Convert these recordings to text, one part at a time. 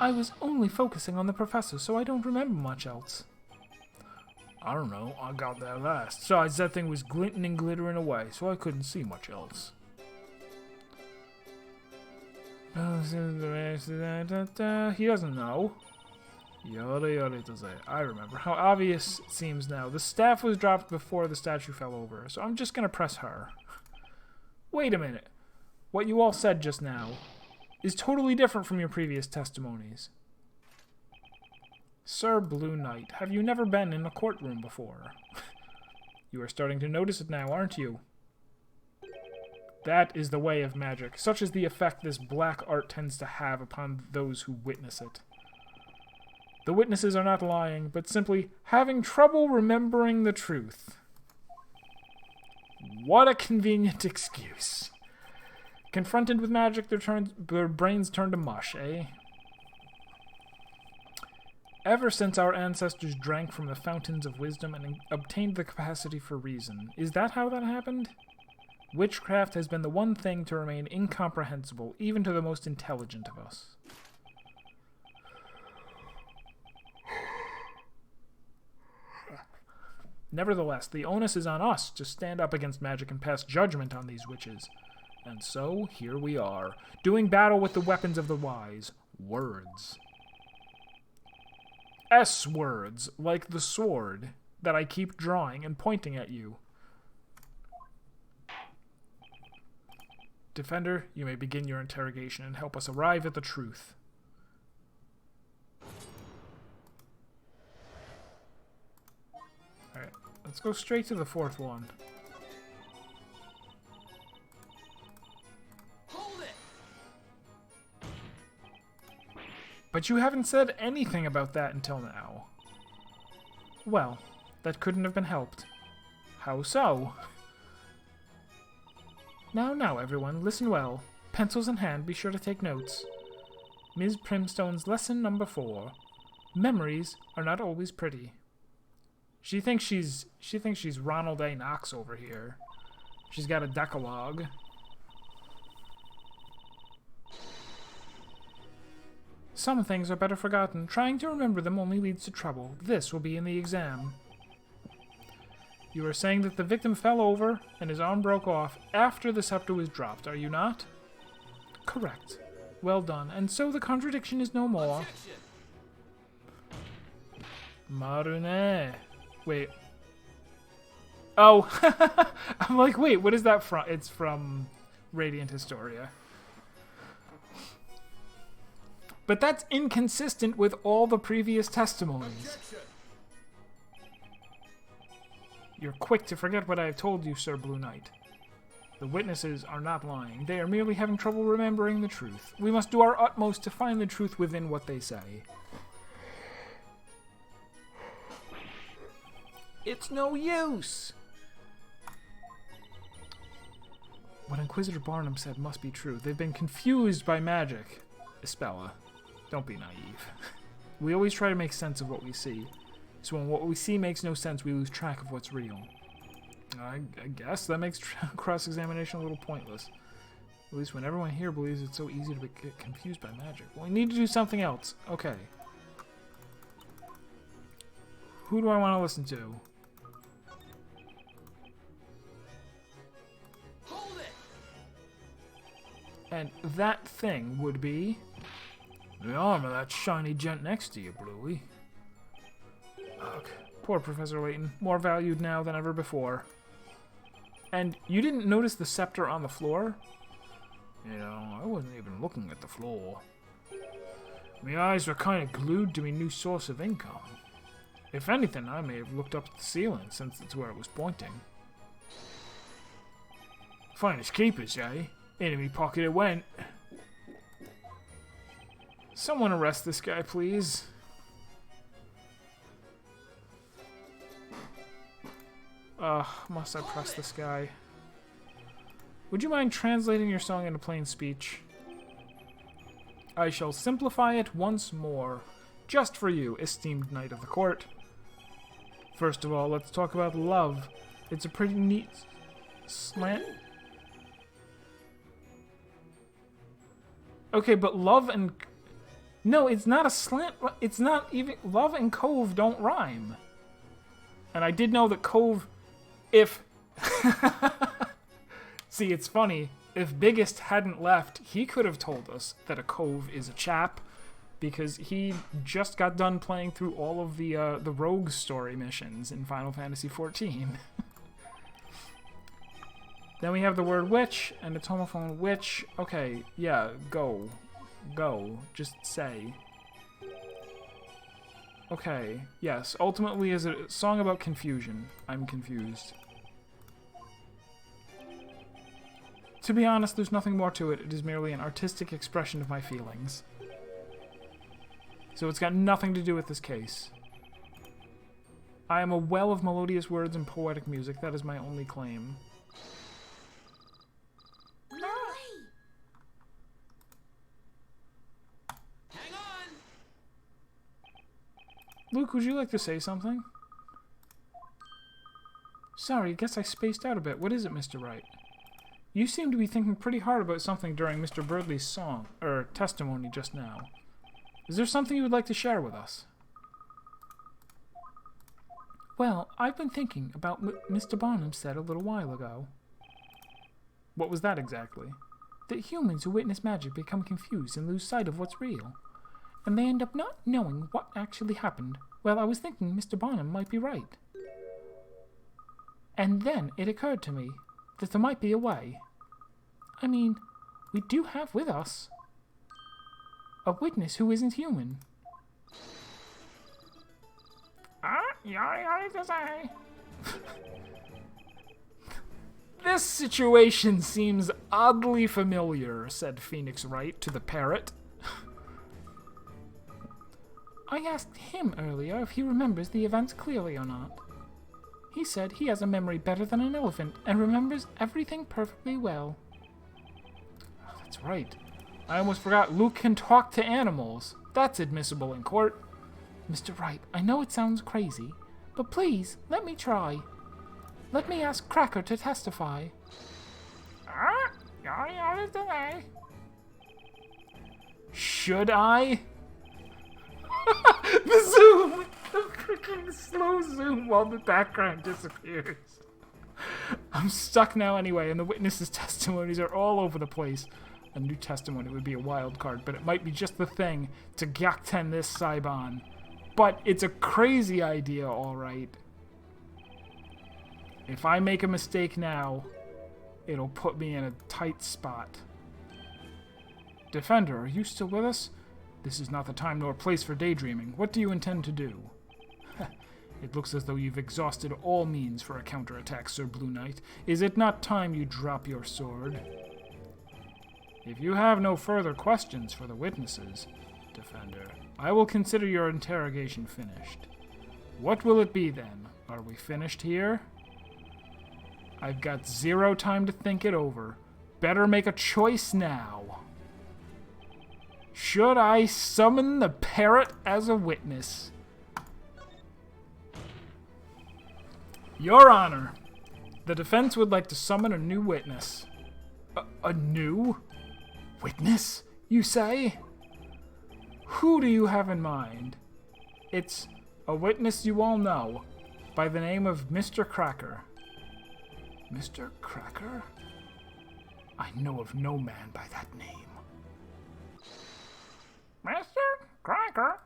I was only focusing on the professor, so I don't remember much else. I don't know, I got there last. Besides, that thing was glinting and glittering away, so I couldn't see much else. He doesn't know. Yada yada does it. I remember. How obvious it seems now. The staff was dropped before the statue fell over, so I'm just gonna press her. Wait a minute. What you all said just now is totally different from your previous testimonies. Sir Blue Knight, have you never been in a courtroom before? You are starting to notice it now, aren't you? That is the way of magic. Such is the effect this black art tends to have upon those who witness it. The witnesses are not lying, but simply having trouble remembering the truth. What a convenient excuse. Confronted with magic, their brains turn to mush, eh? Ever since our ancestors drank from the fountains of wisdom and obtained the capacity for reason, is that how that happened? Witchcraft has been the one thing to remain incomprehensible, even to the most intelligent of us. Nevertheless, the onus is on us to stand up against magic and pass judgment on these witches. And so, here we are, doing battle with the weapons of the wise, words. S-words, like the sword that I keep drawing and pointing at you. Defender, you may begin your interrogation and help us arrive at the truth. Alright, let's go straight to the fourth one. Hold it! But you haven't said anything about that until now. Well, that couldn't have been helped. How so? Now, everyone, listen well. Pencils in hand, be sure to take notes. Ms. Primstone's lesson number 4. Memories are not always pretty. She thinks she's Ronald A. Knox over here. She's got a decalogue. Some things are better forgotten. Trying to remember them only leads to trouble. This will be in the exam. You are saying that the victim fell over and his arm broke off after the scepter was dropped, are you not? Correct. Well done. And so the contradiction is no more. Marune. Wait. Oh. I'm like, wait, what is that from? It's from Radiant Historia. But that's inconsistent with all the previous testimonies. Objection. You're quick to forget what I have told you, Sir Blue Knight. The witnesses are not lying. They are merely having trouble remembering the truth. We must do our utmost to find the truth within what they say. It's no use! What Inquisitor Barnum said must be true. They've been confused by magic. Espella, don't be naive. We always try to make sense of what we see. So when what we see makes no sense, we lose track of what's real. I guess that makes cross-examination a little pointless. At least when everyone here believes it's so easy to get confused by magic. Well, we need to do something else. Okay. Who do I want to listen to? Hold it! And that thing would be The arm of that shiny gent next to you, Bluey. Ugh, poor Professor Layton. More valued now than ever before. And you didn't notice the scepter on the floor? You know, I wasn't even looking at the floor. My eyes were kind of glued to my new source of income. If anything, I may have looked up at the ceiling since it's where it was pointing. Finest keepers, eh? Into me pocket it went. Someone arrest this guy, please. Must I press this guy? Would you mind translating your song into plain speech? I shall simplify it once more, just for you, esteemed knight of the court. First of all, let's talk about love. It's a pretty neat slant. Okay, but love and... No, it's not a slant. It's not even. Love and cove don't rhyme. And I did know that cove, if. See, it's funny. If Biggest hadn't left, he could have told us that a cove is a chap, because he just got done playing through all of the rogue story missions in Final Fantasy XIV. Then we have the word witch, and it's homophone witch. Okay, yeah, go. Go. Just say. Okay, yes. Ultimately, is a song about confusion. I'm confused. To be honest, there's nothing more to it. It is merely an artistic expression of my feelings. So it's got nothing to do with this case. I am a well of melodious words and poetic music. That is my only claim. Luke, would you like to say something? Sorry, guess I spaced out a bit. What is it, Mr. Wright? You seem to be thinking pretty hard about something during Mr. Birdley's testimony just now. Is there something you would like to share with us? Well, I've been thinking about what Mr. Barnum said a little while ago. What was that exactly? That humans who witness magic become confused and lose sight of what's real. And they end up not knowing what actually happened. Well, I was thinking Mr. Barnum might be right. And then it occurred to me that there might be a way. I mean, we do have with us a witness who isn't human. This situation seems oddly familiar, said Phoenix Wright to the parrot. I asked him earlier if he remembers the events clearly or not. He said he has a memory better than an elephant and remembers everything perfectly well. Oh, that's right. I almost forgot Luke can talk to animals. That's admissible in court. Mr. Wright, I know it sounds crazy, but please, let me try. Let me ask Cracker to testify. Should I? The zoom! The freaking slow zoom while the background disappears. I'm stuck now anyway, and the witnesses' testimonies are all over the place. A new testimony would be a wild card, but it might be just the thing to Gyakten this Saibon. But it's a crazy idea, alright. If I make a mistake now, it'll put me in a tight spot. Defender, are you still with us? This is not the time nor place for daydreaming. What do you intend to do? It looks as though you've exhausted all means for a counterattack, Sir Blue Knight. Is it not time you drop your sword? If you have no further questions for the witnesses, Defender, I will consider your interrogation finished. What will it be then? Are we finished here? I've got 0 time to think it over. Better make a choice now. Should I summon the parrot as a witness? Your Honor, the defense would like to summon a new witness. A new witness, you say? Who do you have in mind? It's a witness you all know, by the name of Mr. Cracker. Mr. Cracker? I know of no man by that name. Mr. Cracker?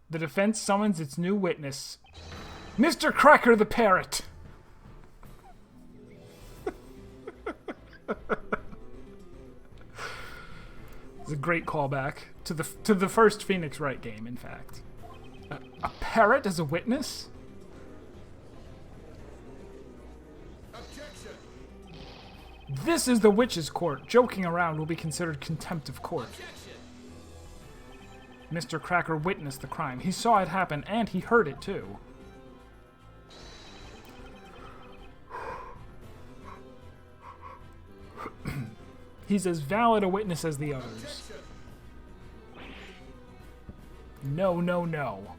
The defense summons its new witness, Mr. Cracker the Parrot. It's a great callback to the first Phoenix Wright game, in fact. A parrot as a witness? Objection. This is the witch's court. Joking around will be considered contempt of court. Objection. Mr. Cracker witnessed the crime. He saw it happen, and he heard it, too. He's as valid a witness as the others. No, no, no.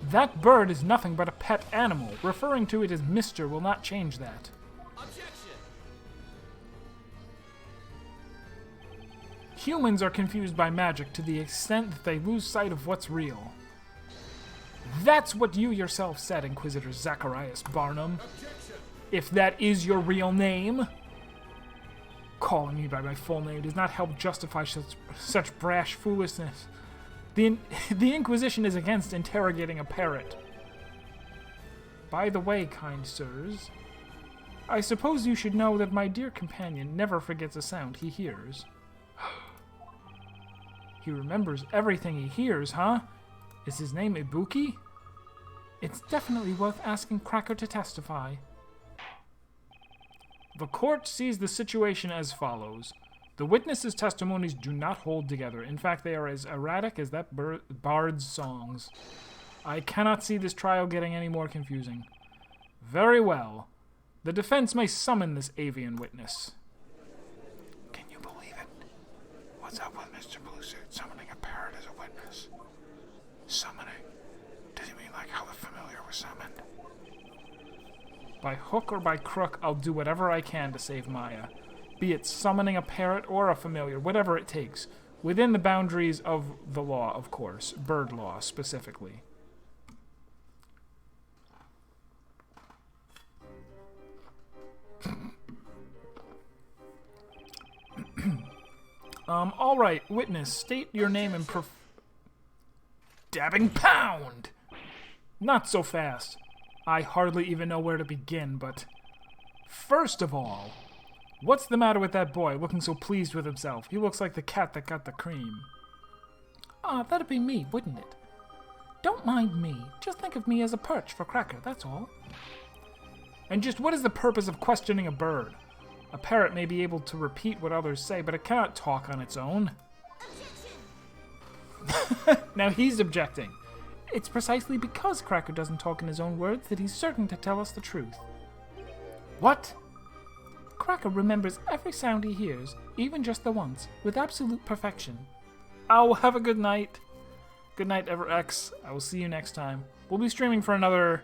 That bird is nothing but a pet animal. Referring to it as Mr. will not change that. Objection. Humans are confused by magic to the extent that they lose sight of what's real. That's what you yourself said, Inquisitor Zacharias Barnum. If that is your real name. Calling me by my full name does not help justify such brash foolishness. The Inquisition is against interrogating a parrot. By the way, kind sirs, I suppose you should know that my dear companion never forgets a sound he hears. He remembers everything he hears, huh? Is his name Ibuki? It's definitely worth asking Cracker to testify. The court sees the situation as follows. The witnesses' testimonies do not hold together. In fact, they are as erratic as that bard's songs. I cannot see this trial getting any more confusing. Very well. The defense may summon this avian witness. Can you believe it? What's up with Mr. Bluesuit summoning a parrot as a witness? Summoning? Does he mean like how the familiar was summoned? By hook or by crook, I'll do whatever I can to save Maya. Be it summoning a parrot or a familiar, whatever it takes. Within the boundaries of the law, of course. Bird law, specifically. Alright, witness, state your name and Dabbing Pound! Not so fast. I hardly even know where to begin, but... First of all, what's the matter with that boy looking so pleased with himself? He looks like the cat that got the cream. Ah, that'd be me, wouldn't it? Don't mind me. Just think of me as a perch for Cracker, that's all. And just what is the purpose of questioning a bird? A parrot may be able to repeat what others say, but it cannot talk on its own. Now he's objecting. It's precisely because Cracker doesn't talk in his own words that he's certain to tell us the truth. What? Cracker remembers every sound he hears, even just the once, with absolute perfection. Oh, have a good night. Good night, EverX. I will see you next time. We'll be streaming for another,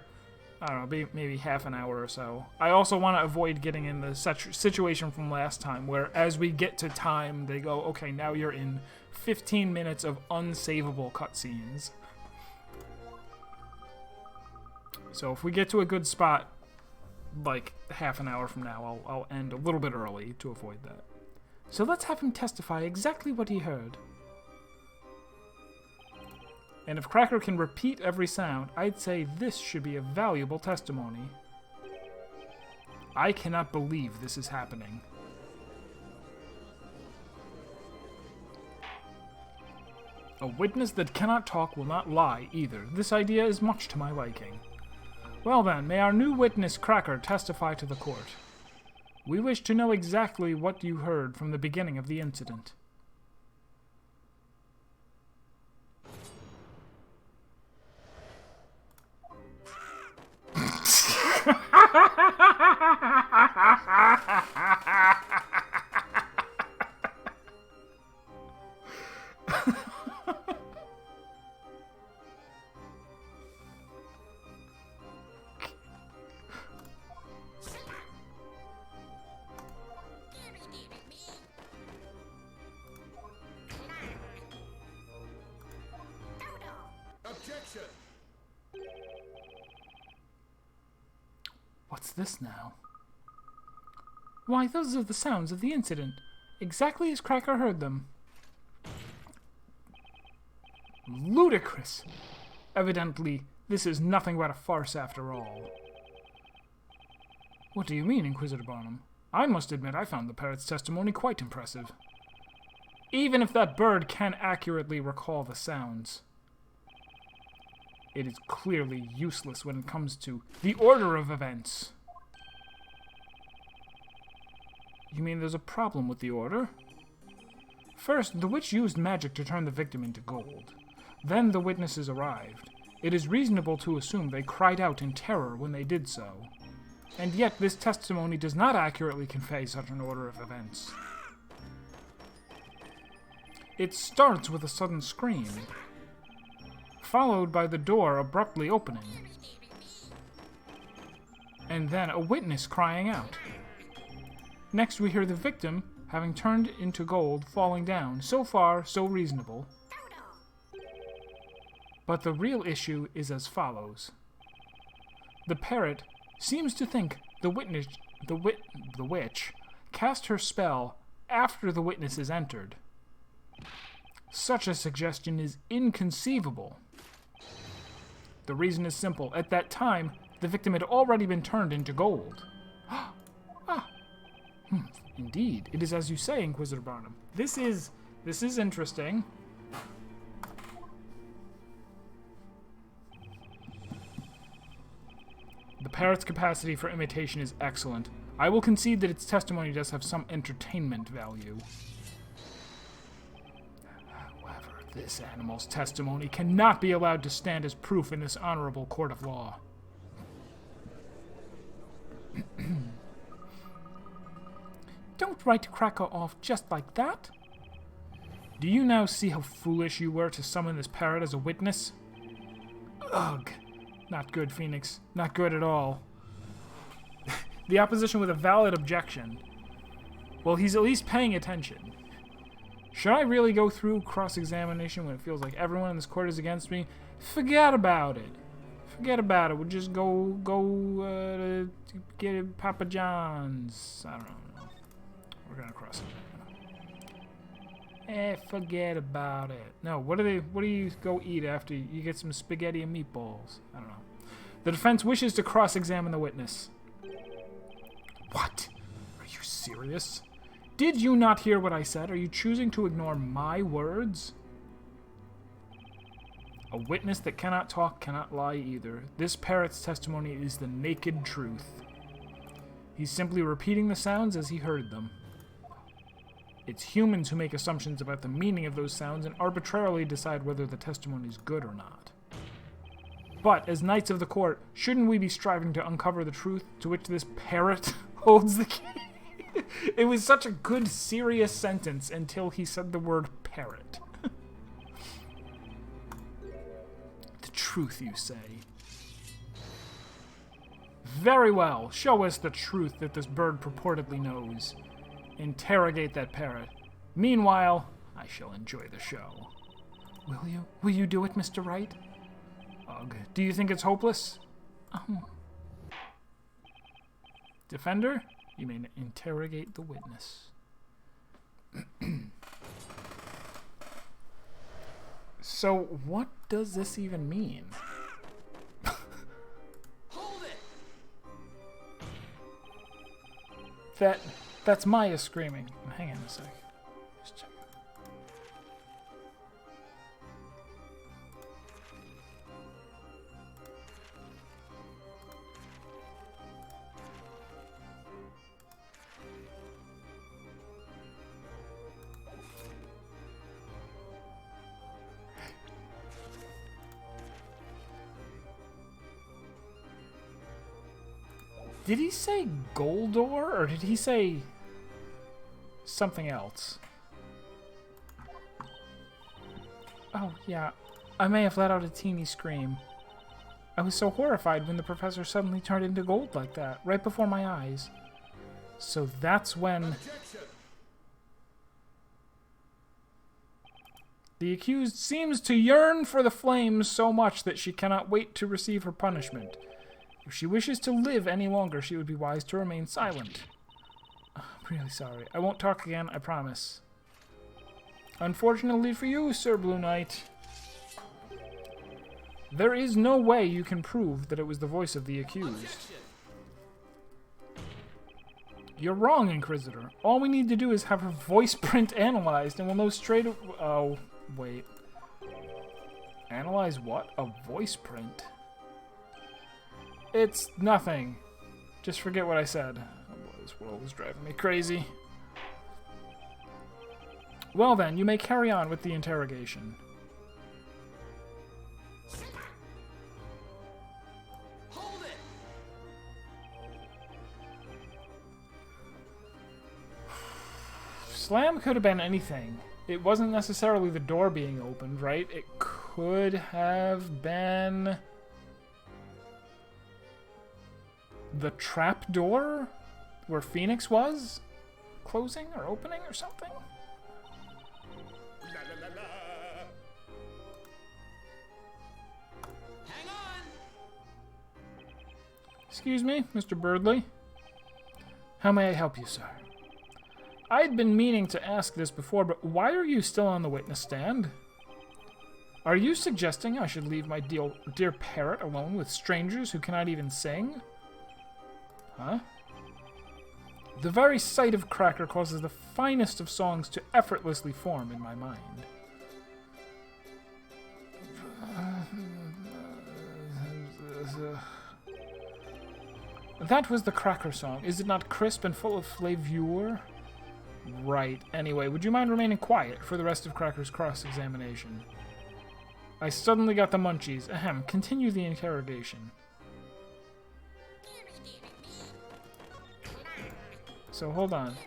I don't know, maybe half an hour or so. I also want to avoid getting in the situation from last time, where as we get to time, they go, okay, now you're in 15 minutes of unsavable cutscenes. So if we get to a good spot, like half an hour from now, I'll end a little bit early to avoid that. So let's have him testify exactly what he heard. And if Cracker can repeat every sound, I'd say this should be a valuable testimony. I cannot believe this is happening. A witness that cannot talk will not lie either. This idea is much to my liking. Well then, may our new witness Cracker testify to the court. We wish to know exactly what you heard from the beginning of the incident. What's this now? Why, those are the sounds of the incident, exactly as Cracker heard them. Ludicrous! Evidently, this is nothing but a farce after all. What do you mean, Inquisitor Barnum? I must admit I found the parrot's testimony quite impressive. Even if that bird can accurately recall the sounds, it is clearly useless when it comes to the order of events. You mean there's a problem with the order? First, the witch used magic to turn the victim into gold. Then the witnesses arrived. It is reasonable to assume they cried out in terror when they did so. And yet this testimony does not accurately convey such an order of events. It starts with a sudden scream, followed by the door abruptly opening, and then a witness crying out. Next we hear the victim having turned into gold, falling down. So far, so reasonable. But the real issue is as follows. The parrot seems to think the witch cast her spell after the witnesses entered. Such a suggestion is inconceivable. The reason is simple. At that time, the victim had already been turned into gold. Indeed, it is as you say, Inquisitor Barnum. This is interesting. The parrot's capacity for imitation is excellent. I will concede that its testimony does have some entertainment value. However, this animal's testimony cannot be allowed to stand as proof in this honorable court of law. Don't write Cracker off just like that. Do you now see how foolish you were to summon this parrot as a witness? Ugh. Not good, Phoenix. Not good at all. The opposition with a valid objection. Well, he's at least paying attention. Should I really go through cross-examination when it feels like everyone in this court is against me? Forget about it. Forget about it. We'll just go get Papa John's. I don't know. We're gonna cross-examine. Forget about it. No, what do you go eat after you get some spaghetti and meatballs? I don't know. The defense wishes to cross-examine the witness. What? Are you serious? Did you not hear what I said? Are you choosing to ignore my words? A witness that cannot talk cannot lie either. This parrot's testimony is the naked truth. He's simply repeating the sounds as he heard them. It's humans who make assumptions about the meaning of those sounds and arbitrarily decide whether the testimony is good or not. But, as knights of the court, shouldn't we be striving to uncover the truth to which this parrot holds the key? It was such a good, serious sentence until he said the word parrot. The truth, you say? Very well. Show us the truth that this bird purportedly knows. Interrogate that parrot. Meanwhile, I shall enjoy the show. Will you? Will you do it, Mr. Wright? Ugh. Do you think it's hopeless? Defender, you may interrogate the witness. So, what does this even mean? Hold it! That's Maya screaming. Hang on a sec. Just check. Did he say Goldor, or did he say something else? Oh, yeah. I may have let out a teeny scream. I was so horrified when the professor suddenly turned into gold like that, right before my eyes. So that's when... Objection! The accused seems to yearn for the flames so much that she cannot wait to receive her punishment. If she wishes to live any longer, she would be wise to remain silent. I'm really sorry. I won't talk again, I promise. Unfortunately for you, Sir Blue Knight, there is no way you can prove that it was the voice of the accused. Objection! You're wrong, Inquisitor. All we need to do is have her voice print analyzed, and we'll know straight... Oh, wait. Analyze what? A voice print? It's nothing. Just forget what I said. Oh boy, this world is driving me crazy. Well then, you may carry on with the interrogation. Hold it! Slam could have been anything. It wasn't necessarily the door being opened, right? It could have been... the trap door? Where Phoenix was? closing or opening or something? Hang on. Excuse me, Mr. Birdley. How may I help you, sir? I'd been meaning to ask this before, but why are you still on the witness stand? Are you suggesting I should leave my dear parrot alone with strangers who cannot even sing? Huh? The very sight of Cracker causes the finest of songs to effortlessly form in my mind. That was the Cracker song. Is it not crisp and full of flavor? Right. Anyway, would you mind remaining quiet for the rest of Cracker's cross-examination? I suddenly got the munchies. Ahem. Continue the interrogation. So, hold on.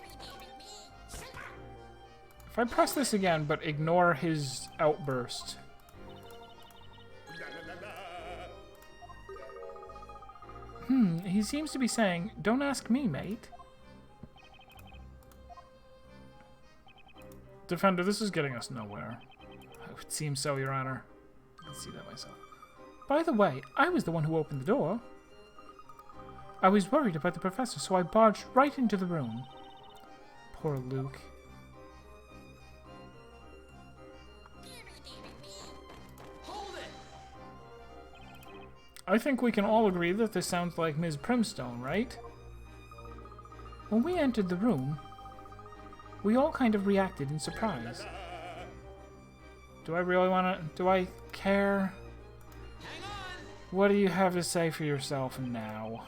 If I press this again, but ignore his outburst... he seems to be saying, "Don't ask me, mate." Defender, this is getting us nowhere. It seems so, Your Honor. I can see that myself. By the way, I was the one who opened the door. I was worried about the professor, so I barged right into the room. Poor Luke. Hold it. I think we can all agree that this sounds like Ms. Primstone, right? When we entered the room, we all kind of reacted in surprise. Do I really want to... Do I care? Hang on. What do you have to say for yourself now?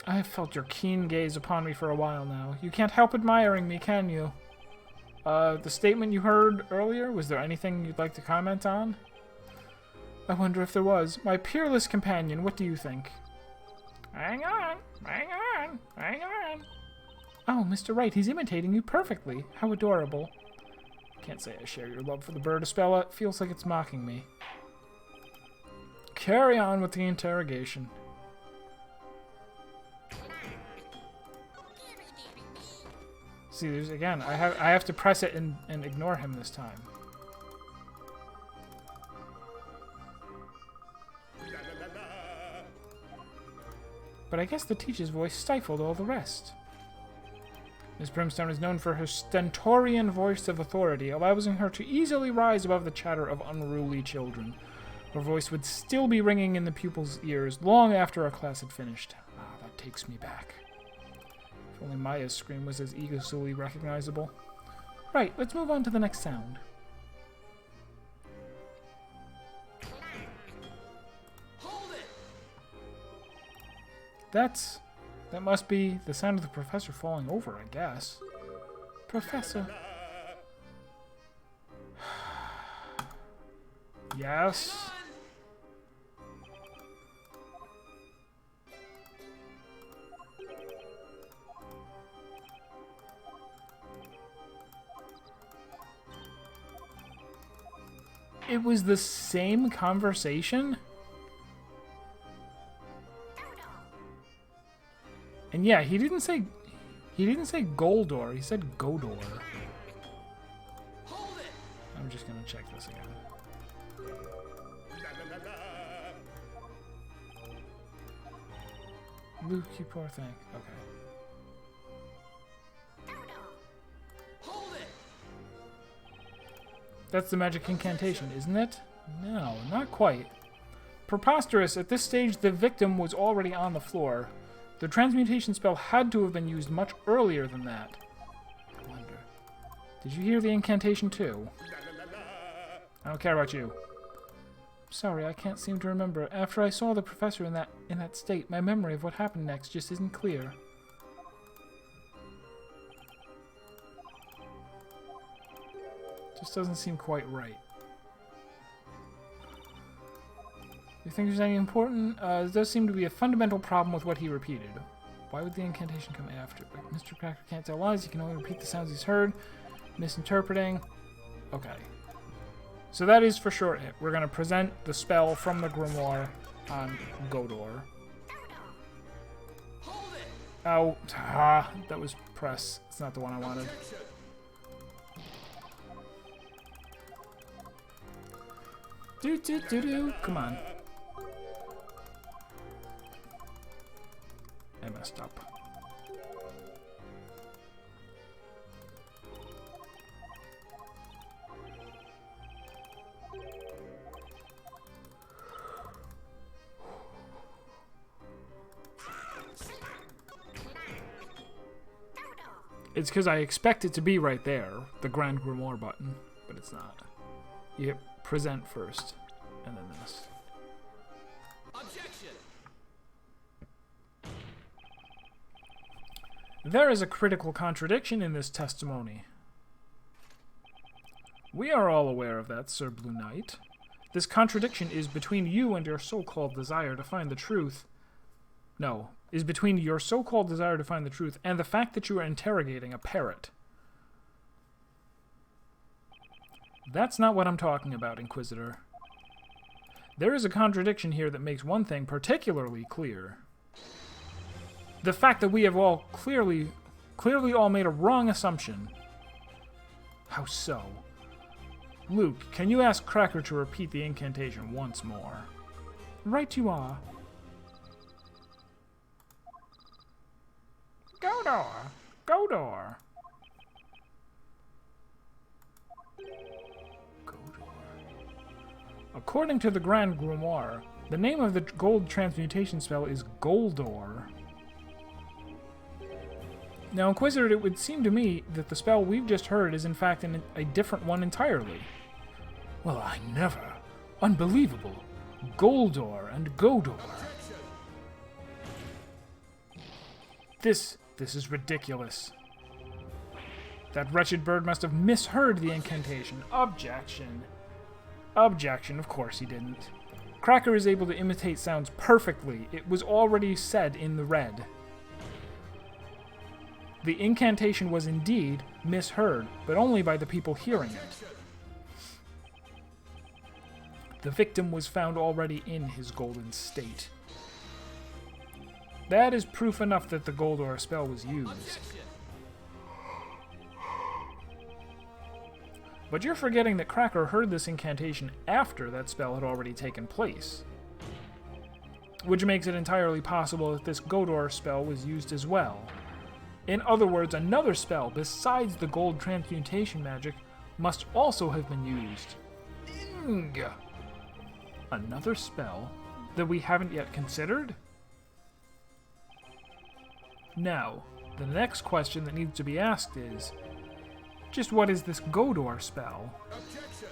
I have felt your keen gaze upon me for a while now. You can't help admiring me, can you? The statement you heard earlier, was there anything you'd like to comment on? I wonder if there was. My peerless companion, what do you think? Hang on, hang on, hang on. Oh, Mr. Wright, he's imitating you perfectly. How adorable. Can't say I share your love for the bird, Espella. It feels like it's mocking me. Carry on with the interrogation. See, there's again. I have to press it and ignore him this time. But I guess the teacher's voice stifled all the rest. Miss Brimstone is known for her stentorian voice of authority, allowing her to easily rise above the chatter of unruly children. Her voice would still be ringing in the pupils' ears long after our class had finished. Ah, that takes me back. If only Maya's scream was as easily recognizable. Right, let's move on to the next sound. Hold it. That must be the sound of the professor falling over, I guess. Professor. Yes. It was the same conversation? And yeah, he didn't say Goldor, he said Godor. Hold it. I'm just gonna check this again. Luke, you poor thing. Okay. Hold it. That's the magic incantation, isn't it? No, not quite. Preposterous, at this stage the victim was already on the floor. The transmutation spell had to have been used much earlier than that. I wonder. Did you hear the incantation too? I don't care about you. Sorry, I can't seem to remember. After I saw the professor in that state, my memory of what happened next just isn't clear. Just doesn't seem quite right. You think there's anything important? There does seem to be a fundamental problem with what he repeated. Why would the incantation come after? But Mr. Cracker can't tell lies. He can only repeat the sounds he's heard. Misinterpreting. Okay. So that is for sure it. We're going to present the spell from the grimoire on Godor. Hold it. Oh, ah, that was press. It's not the one I wanted. Objection. Do do do do. Come on. I messed up. It's because I expect it to be right there, the Grand Grimoire button, but it's not. You hit present first, and then this. Objection. There is a critical contradiction in this testimony. We are all aware of that, Sir Blue Knight. This contradiction is between you and your so-called desire to find the truth. No, is between your so-called desire to find the truth and the fact that you are interrogating a parrot. That's not what I'm talking about, Inquisitor. There is a contradiction here that makes one thing particularly clear. The fact that we have all clearly all made a wrong assumption. How so? Luke, can you ask Cracker to repeat the incantation once more? Right you are. Godor! Godor! Godor. According to the Grand Grimoire, the name of the gold transmutation spell is Goldor. Now, Inquisitor, it would seem to me that the spell we've just heard is in fact a different one entirely. Well, I never. Unbelievable. Goldor and Godor. This is ridiculous. That wretched bird must have misheard the incantation. Objection. Objection, of course he didn't. Cracker is able to imitate sounds perfectly. It was already said in the red. The incantation was indeed misheard, but only by the people hearing it. The victim was found already in his golden state. That is proof enough that the Goldor spell was used. Objection. But you're forgetting that Cracker heard this incantation after that spell had already taken place. Which makes it entirely possible that this Godor spell was used as well. In other words, another spell besides the gold transmutation magic must also have been used. Another spell that we haven't yet considered? Now, the next question that needs to be asked is, just what is this Godor spell? Objection.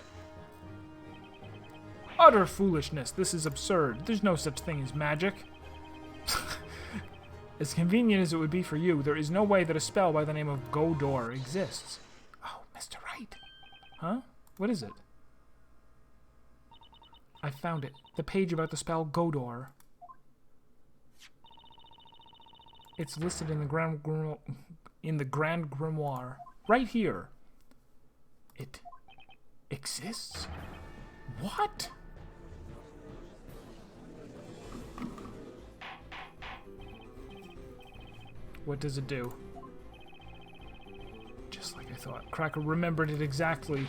Utter foolishness, this is absurd. There's no such thing as magic. As convenient as it would be for you, there is no way that a spell by the name of Godor exists. Oh, Mr. Wright. Huh? What is it? I found it. The page about the spell Godor. It's listed in the Grand Grimoire. Right here. It exists? What? What does it do? Just like I thought. Cracker remembered it exactly.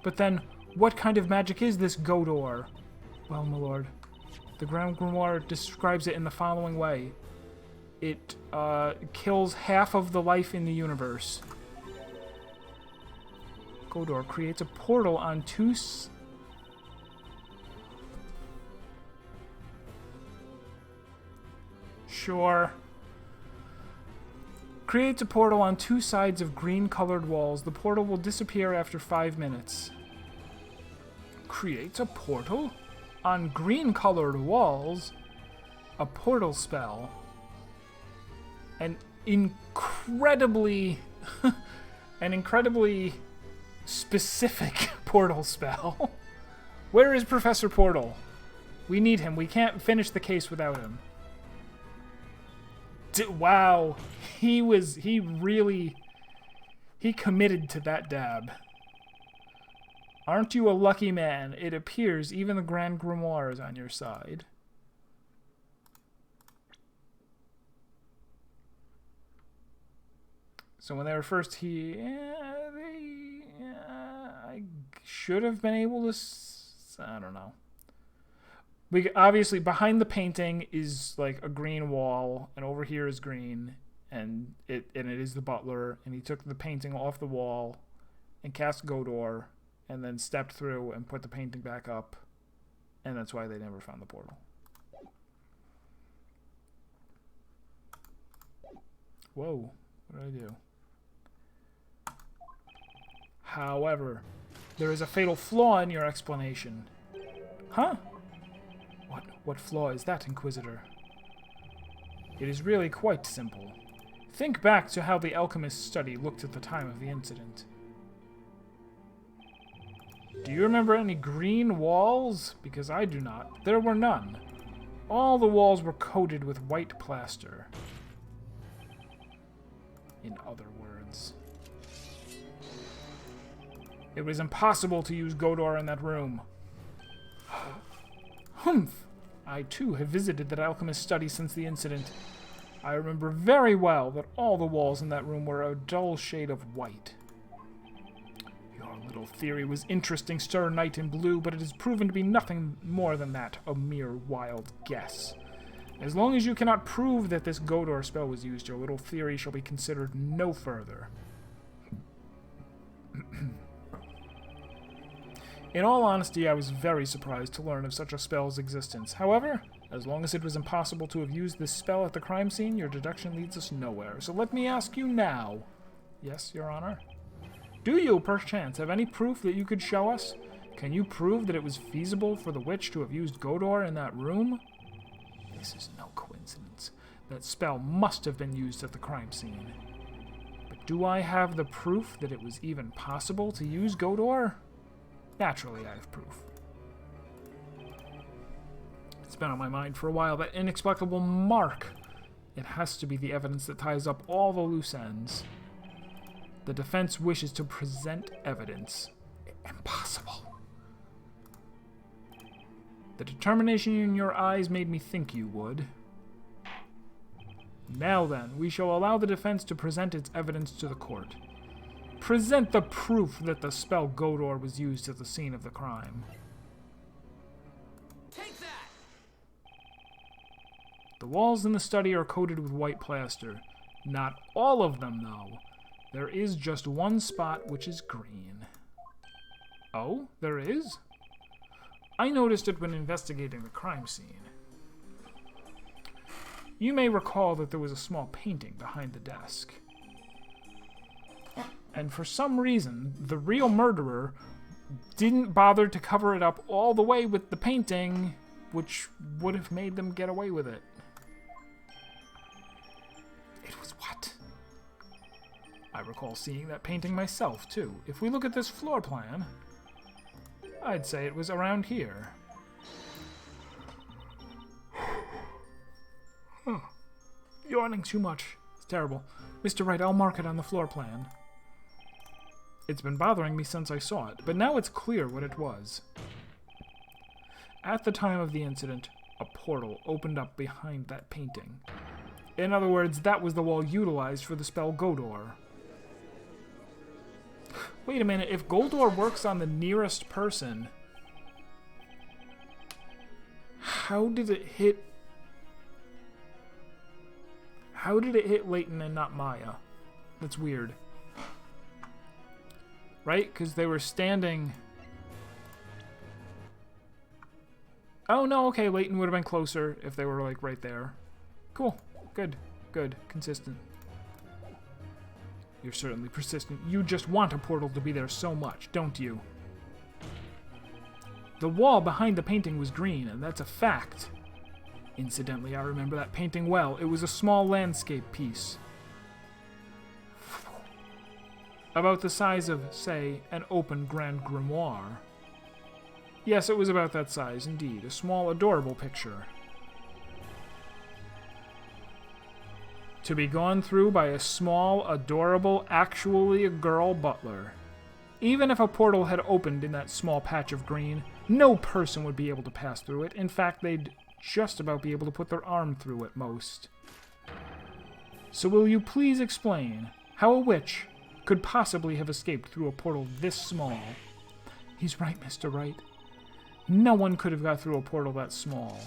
But then, what kind of magic is this Godor? Well, my lord, the Grand Grimoire describes it in the following way. It kills half of the life in the universe. Godor creates a portal on Sure. Creates a portal on two sides of green-colored walls. The portal will disappear after 5 minutes. Creates a portal? On green-colored walls? A portal spell. An incredibly specific portal spell. Where is Professor Portal? We need him. We can't finish the case without him. Wow. He committed to that dab. Aren't you a lucky man? It appears even the Grand Grimoire is on your side. So when they were first here, I should have been able to. I don't know. We obviously behind the painting is like a green wall, and over here is green, and it is the butler, and he took the painting off the wall, and cast Godor, and then stepped through and put the painting back up, and that's why they never found the portal. Whoa, what did I do? However, there is a fatal flaw in your explanation. Huh? What flaw is that, Inquisitor? It is really quite simple. Think back to how the alchemist's study looked at the time of the incident. Do you remember any green walls? Because I do not. There were none. All the walls were coated with white plaster. In other words, it was impossible to use Godor in that room. Humph! I too have visited that alchemist's study since the incident. I remember very well that all the walls in that room were a dull shade of white. Your little theory was interesting, Sir Knight in Blue, but it has proven to be nothing more than that, a mere wild guess. As long as you cannot prove that this Godor spell was used, your little theory shall be considered no further. In all honesty, I was very surprised to learn of such a spell's existence. However, as long as it was impossible to have used this spell at the crime scene, your deduction leads us nowhere. So let me ask you now. Yes, Your Honor? Do you, perchance, have any proof that you could show us? Can you prove that it was feasible for the witch to have used Godor in that room? This is no coincidence. That spell must have been used at the crime scene. But do I have the proof that it was even possible to use Godor? Naturally, I have proof. It's been on my mind for a while, that inexplicable mark. It has to be the evidence that ties up all the loose ends. The defense wishes to present evidence. Impossible. The determination in your eyes made me think you would. Now then, we shall allow the defense to present its evidence to the court. Present the proof that the spell Godor was used at the scene of the crime. Take that! The walls in the study are coated with white plaster. Not all of them, though. There is just one spot which is green. Oh, there is? I noticed it when investigating the crime scene. You may recall that there was a small painting behind the desk. And for some reason, the real murderer didn't bother to cover it up all the way with the painting, which would have made them get away with it. It was what? I recall seeing that painting myself, too. If we look at this floor plan, I'd say it was around here. Huh. Yawning too much. It's terrible. Mr. Wright, I'll mark it on the floor plan. It's been bothering me since I saw it, but now it's clear what it was. At the time of the incident, a portal opened up behind that painting. In other words, that was the wall utilized for the spell Godor. Wait a minute, if Godor works on the nearest person, how did it hit Layton and not Maya? That's weird. Right? Because they were standing... Oh, no, okay, Layton would have been closer if they were, like, right there. Cool. Good. Good. Consistent. You're certainly persistent. You just want a portal to be there so much, don't you? The wall behind the painting was green, and that's a fact. Incidentally, I remember that painting well. It was a small landscape piece. About the size of, say, an open Grand Grimoire. Yes, it was about that size, indeed. A small, adorable picture. To be gone through by a small, adorable, actually a girl butler. Even if a portal had opened in that small patch of green, no person would be able to pass through it. In fact, they'd just about be able to put their arm through at most. So will you please explain how a witch could possibly have escaped through a portal this small? He's right, Mr. Wright. No one could have got through a portal that small.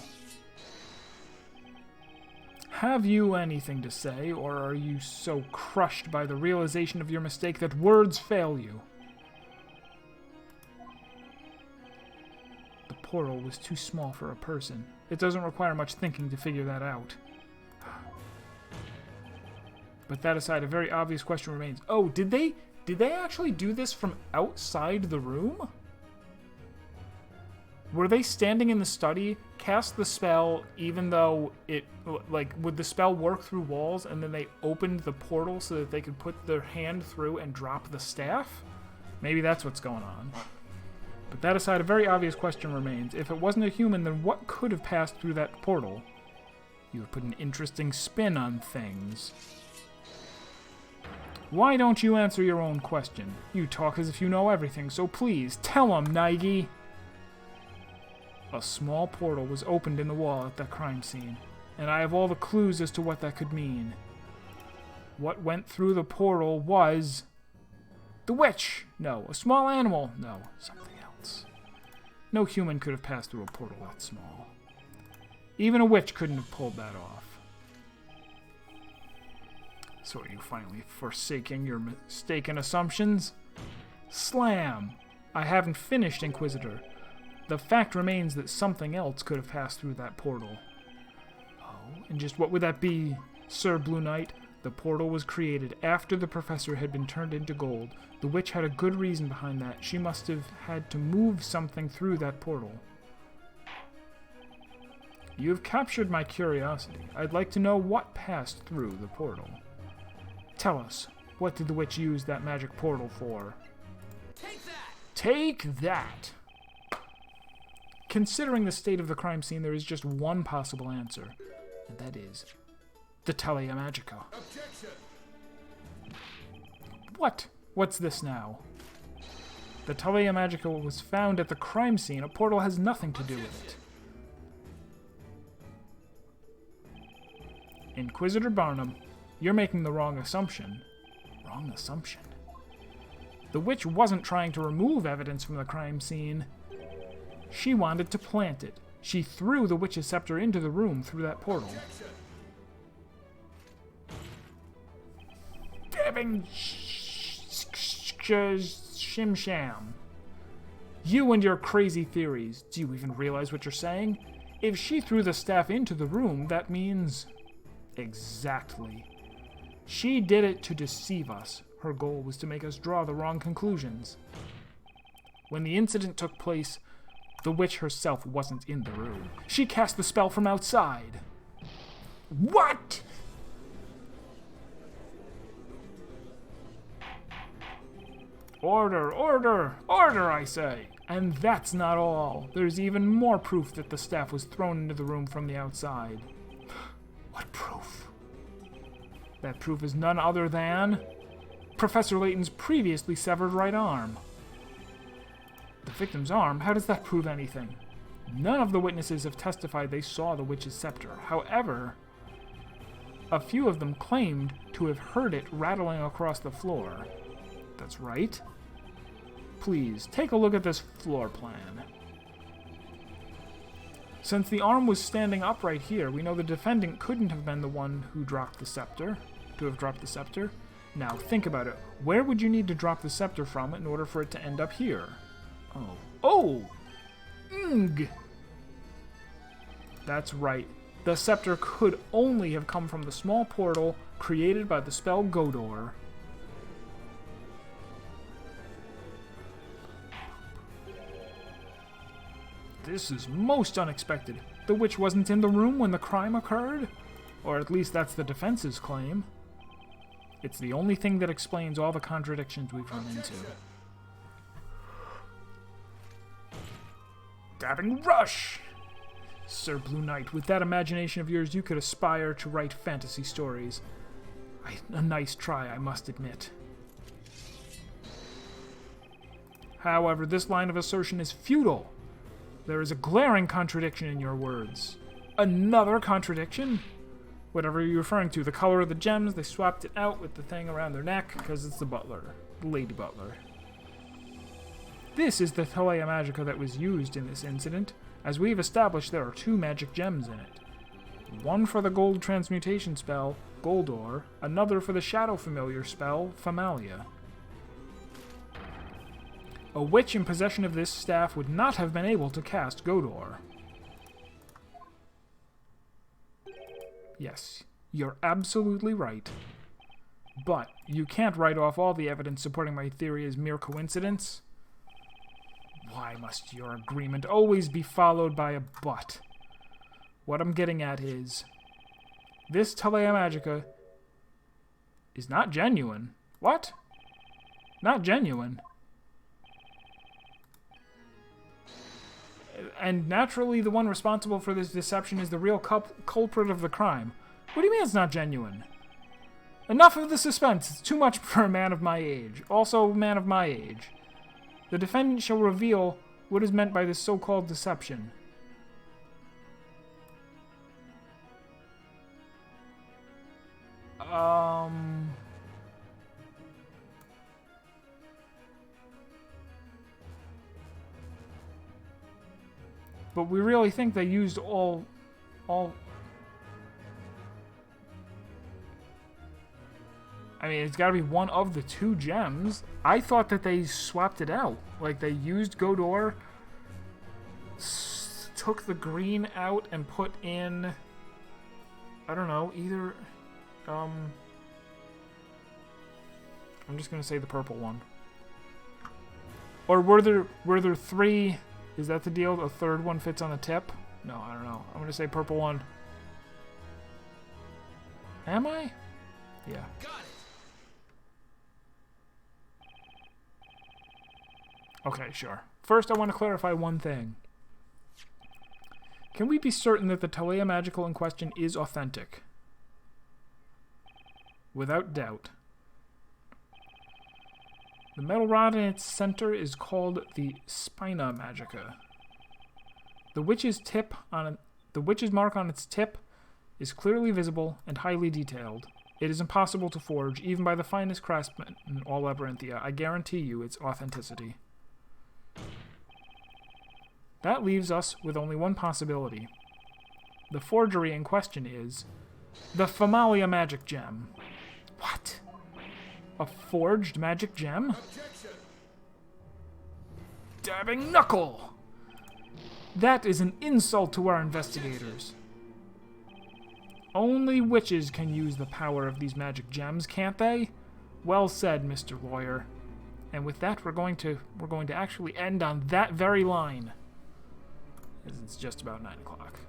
Have you anything to say, or are you so crushed by the realization of your mistake that words fail you? The portal was too small for a person. It doesn't require much thinking to figure that out. But that aside, a very obvious question remains. Oh, did they actually do this from outside the room? Were they standing in the study, cast the spell, even though it, like, would the spell work through walls, and then they opened the portal so that they could put their hand through and drop the staff? Maybe that's what's going on. But that aside, a very obvious question remains. If it wasn't a human, then what could have passed through that portal? You have put an interesting spin on things. Why don't you answer your own question? You talk as if you know everything, so please, tell him, Nige. A small portal was opened in the wall at that crime scene, and I have all the clues as to what that could mean. What went through the portal was... the witch! No. A small animal? No. Something else. No human could have passed through a portal that small. Even a witch couldn't have pulled that off. So are you finally forsaking your mistaken assumptions? Slam! I haven't finished, Inquisitor. The fact remains that something else could have passed through that portal. Oh, and just what would that be, Sir Blue Knight? The portal was created after the professor had been turned into gold. The witch had a good reason behind that. She must have had to move something through that portal. You have captured my curiosity. I'd like to know what passed through the portal. Tell us, what did the witch use that magic portal for? Take that! Take that! Considering the state of the crime scene, there is just one possible answer, and that is the Talia Magica. Objection! What? What's this now? The Talia Magica was found at the crime scene. A portal has nothing to do with it. Inquisitor Barnum, you're making the wrong assumption. Wrong assumption? The witch wasn't trying to remove evidence from the crime scene. She wanted to plant it. She threw the witch's scepter into the room through that portal. Dabbing shim-sham. You and your crazy theories. Do you even realize what you're saying? If she threw the staff into the room, that means... Exactly. She did it to deceive us. Her goal was to make us draw the wrong conclusions. When the incident took place, the witch herself wasn't in the room. She cast the spell from outside. What? Order, order, order, I say. And that's not all. There's even more proof that the staff was thrown into the room from the outside. What proof? That proof is none other than Professor Layton's previously severed right arm. The victim's arm? How does that prove anything? None of the witnesses have testified they saw the witch's scepter. However, a few of them claimed to have heard it rattling across the floor. That's right. Please, take a look at this floor plan. Since the arm was standing upright here, we know the defendant couldn't have been the one who dropped the scepter, Now, think about it. Where would you need to drop the scepter from in order for it to end up here? Oh! That's right. The scepter could only have come from the small portal created by the spell Godor. This is most unexpected. The witch wasn't in the room when the crime occurred? Or at least that's the defense's claim. It's the only thing that explains all the contradictions we've run into. Dabbing rush! Sir Blue Knight, with that imagination of yours, you could aspire to write fantasy stories. A nice try, I must admit. However, this line of assertion is futile. There is a glaring contradiction in your words. Another contradiction? Whatever you're referring to, the color of the gems, they swapped it out with the thing around their neck because it's the butler, the lady butler. This is the Telea Magica that was used in this incident. As we've established, there are 2 magic gems in it. One for the gold transmutation spell, Goldor, another for the shadow familiar spell, Famalia. A witch in possession of this staff would not have been able to cast Godor. Yes, you're absolutely right. But you can't write off all the evidence supporting my theory as mere coincidence. Why must your agreement always be followed by a but? What I'm getting at is, this Telea Magica is not genuine. What? Not genuine. And naturally, the one responsible for this deception is the real culprit of the crime. What do you mean it's not genuine? Enough of the suspense. It's too much for a man of my age. Also, a man of my age. The defendant shall reveal what is meant by this so-called deception. But we really think they used all... I mean, it's gotta be one of the 2 gems. I thought that they swapped it out. Like, they used Godor, took the green out, and put in... I don't know, either... I'm just gonna say the purple one. Or were there 3... Is that the deal? A third one fits on the tip? No, I don't know. I'm gonna say purple one. Am I? Yeah. Got it. Okay, sure. First, I want to clarify one thing. Can we be certain that the Telea Magical in question is authentic? Without doubt. The metal rod in its center is called the Spina Magica. The witch's mark on its tip is clearly visible and highly detailed. It is impossible to forge, even by the finest craftsmen in all Labyrinthia. I guarantee you its authenticity. That leaves us with only one possibility. The forgery in question is the Famalia magic gem. What? A forged magic gem? Objection. Dabbing knuckle! That is an insult to our investigators. Only witches can use the power of these magic gems, can't they? Well said, Mr. Lawyer. And with that, we're going to actually end on that very line. As it's just about 9 o'clock.